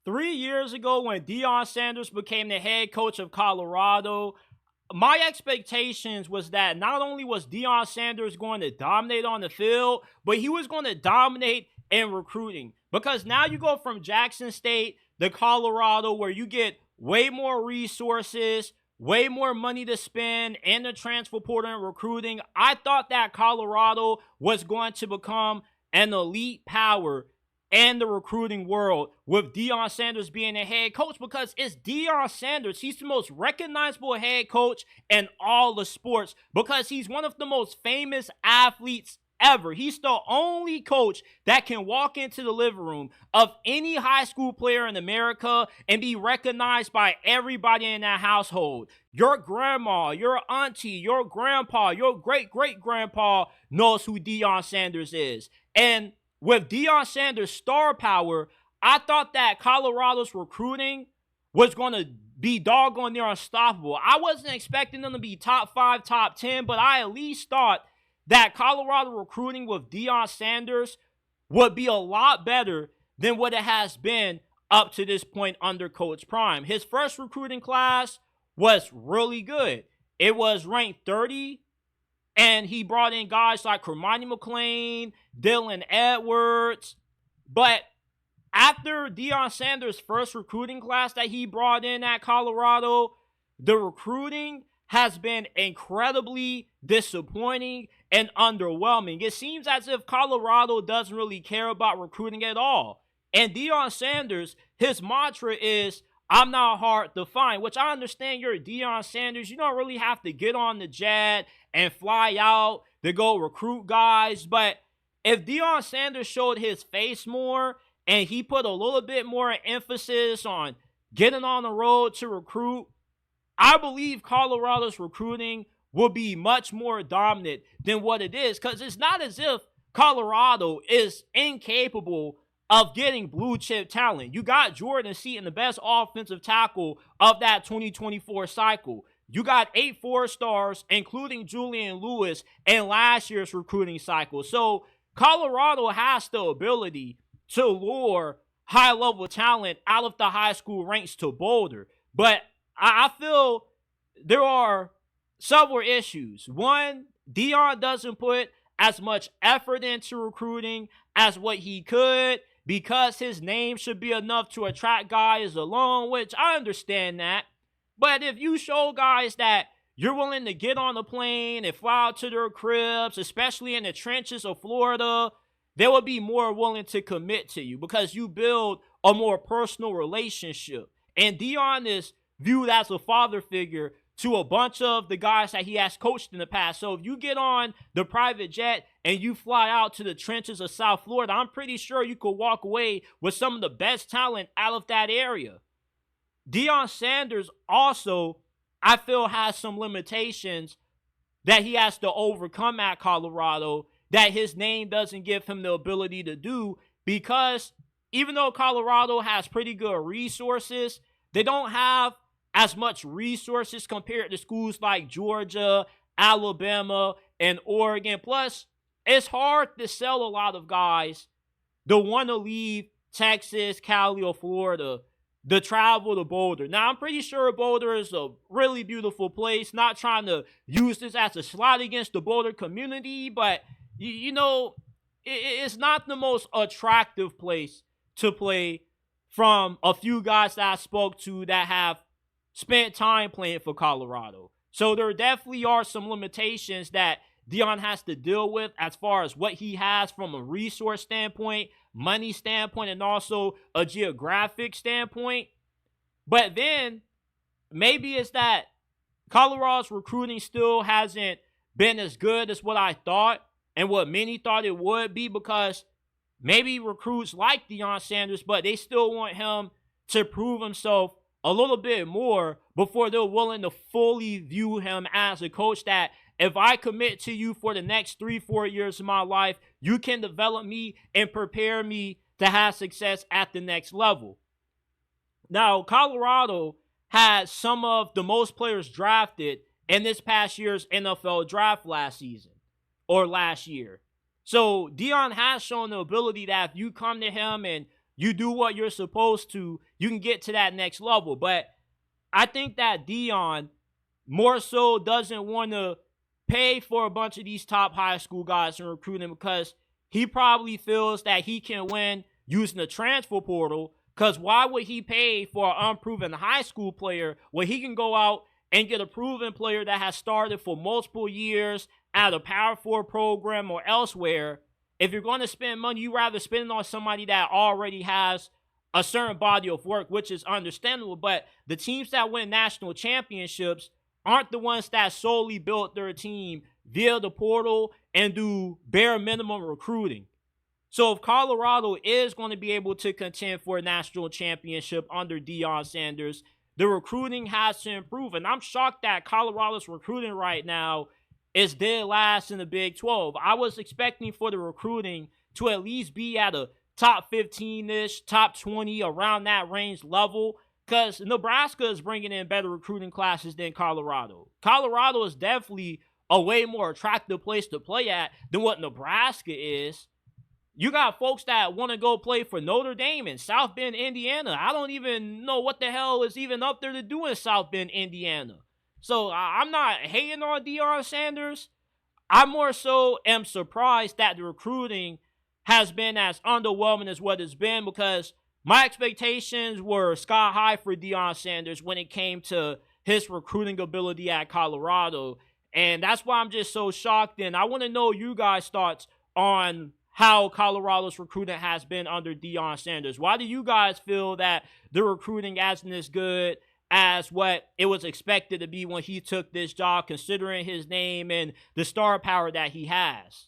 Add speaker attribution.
Speaker 1: 3 years ago when Deion Sanders became the head coach of Colorado, my expectations was that not only was Deion Sanders going to dominate on the field, but he was going to dominate in recruiting. Because now you go from Jackson State to Colorado, where you get way more resources, way more money to spend in the transfer portal and recruiting. I thought that Colorado was going to become an elite power and the recruiting world with Deion Sanders being a head coach, because it's Deion Sanders. He's the most recognizable head coach in all the sports because he's one of the most famous athletes ever. He's the only coach that can walk into the living room of any high school player in America and be recognized by everybody in that household. Your grandma, your auntie, your grandpa, your great-great-grandpa knows who Deion Sanders is. And with Deion Sanders' star power, I thought that Colorado's recruiting was going to be doggone near unstoppable. I wasn't expecting them to be top 5, top 10, but I at least thought that Colorado recruiting with Deion Sanders would be a lot better than what it has been up to this point under Coach Prime. His first recruiting class was really good. It was ranked 30. And he brought in guys like Hermione McLean, Dylan Edwards. But after Deion Sanders' first recruiting class that he brought in at Colorado, the recruiting has been incredibly disappointing and underwhelming. It seems as if Colorado doesn't really care about recruiting at all. And Deion Sanders, his mantra is, I'm not hard to find, which I understand you're Deion Sanders. You don't really have to get on the jet and fly out to go recruit guys. But if Deion Sanders showed his face more and he put a little bit more emphasis on getting on the road to recruit, I believe Colorado's recruiting will be much more dominant than what it is. Because it's not as if Colorado is incapable of getting blue chip talent. You got Jordan Seaton, the best offensive tackle of that 2024 cycle. You got 8 4-stars, including Julian Lewis, in last year's recruiting cycle. So Colorado has the ability to lure high-level talent out of the high school ranks to Boulder. But I feel there are several issues. One, Deion doesn't put as much effort into recruiting as what he could, because his name should be enough to attract guys alone, which I understand that. But if you show guys that you're willing to get on the plane and fly out to their cribs, especially in the trenches of Florida, they will be more willing to commit to you because you build a more personal relationship. And Deion is viewed as a father figure to a bunch of the guys that he has coached in the past. So if you get on the private jet and you fly out to the trenches of South Florida, I'm pretty sure you could walk away with some of the best talent out of that area. Deion Sanders also, I feel, has some limitations that he has to overcome at Colorado that his name doesn't give him the ability to do, because even though Colorado has pretty good resources, they don't have as much resources compared to schools like Georgia, Alabama, and Oregon. Plus, it's hard to sell a lot of guys that want to leave Texas, Cali, or Florida to travel to Boulder. Now, I'm pretty sure Boulder is a really beautiful place. Not trying to use this as a slot against the Boulder community, but, it's not the most attractive place to play from a few guys that I spoke to that have spent time playing for Colorado. So there definitely are some limitations that Deion has to deal with as far as what he has from a resource standpoint, money standpoint, and also a geographic standpoint. But then maybe it's that Colorado's recruiting still hasn't been as good as what I thought and what many thought it would be, because maybe recruits like Deion Sanders, but they still want him to prove himself a little bit more before they're willing to fully view him as a coach that, if I commit to you for the next 3-4 years of my life, you can develop me and prepare me to have success at the next level. Now, Colorado had some of the most players drafted in this past year's NFL draft last year. So Deion has shown the ability that if you come to him and you do what you're supposed to, you can get to that next level. But I think that Deion more so doesn't want to pay for a bunch of these top high school guys and recruit them because he probably feels that he can win using the transfer portal. Because why would he pay for an unproven high school player when he can go out and get a proven player that has started for multiple years at a Power 4 program or elsewhere? If you're going to spend money, you rather spend it on somebody that already has a certain body of work, which is understandable. But the teams that win national championships aren't the ones that solely built their team via the portal and do bare minimum recruiting. So if Colorado is going to be able to contend for a national championship under Deion Sanders, the recruiting has to improve. And I'm shocked that Colorado's recruiting right now is dead last in the Big 12. I was expecting for the recruiting to at least be at a top 15-ish, top 20, around that range level, because Nebraska is bringing in better recruiting classes than Colorado. Colorado is definitely a way more attractive place to play at than what Nebraska is. You got folks that want to go play for Notre Dame in South Bend, Indiana. I don't even know what the hell is even up there to do in South Bend, Indiana. So I'm not hating on Deion Sanders. I more so am surprised that the recruiting has been as underwhelming as what it's been, because my expectations were sky high for Deion Sanders when it came to his recruiting ability at Colorado. And that's why I'm just so shocked. And I want to know you guys' thoughts on how Colorado's recruiting has been under Deion Sanders. Why do you guys feel that the recruiting isn't as good as what it was expected to be when he took this job, considering his name and the star power that he has?